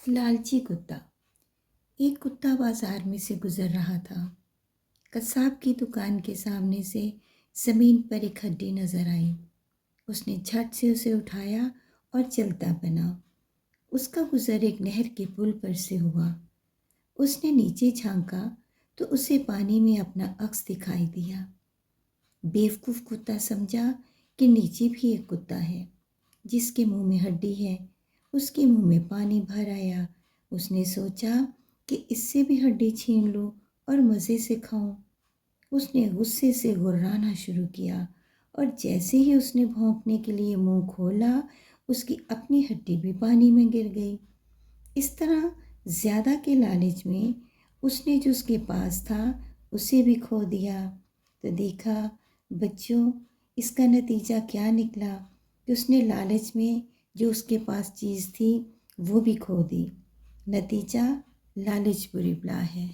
لالچی کتا۔ ایک کتا بازار میں سے گزر رہا تھا۔ قصاب کی دکان کے سامنے سے زمین پر ایک ہڈی نظر آئی۔ اس نے جھٹ سے اسے اٹھایا اور چلتا بنا۔ اس کا گزر ایک نہر کے پل پر سے ہوا۔ اس نے نیچے جھانکا تو اسے پانی میں اپنا عکس دکھائی دیا۔ بیوقوف کتا سمجھا کہ نیچے بھی ایک کتا ہے جس کے منہ میں ہڈی ہے۔ اس کے منہ میں پانی بھر آیا۔ اس نے سوچا کہ اس سے بھی ہڈی چھین لوں اور مزے سے کھاؤں۔ اس نے غصے سے گرانا شروع کیا اور جیسے ہی اس نے بھونکنے کے لیے منہ کھولا، اس کی اپنی ہڈی بھی پانی میں گر گئی۔ اس طرح زیادہ کے لالچ میں اس نے جو اس کے پاس تھا اسے بھی کھو دیا۔ تو دیکھا بچوں، اس کا نتیجہ کیا نکلا کہ اس نے لالچ میں جو اس کے پاس چیز تھی وہ بھی کھو دی۔ نتیجہ لالچ بری بلا ہے۔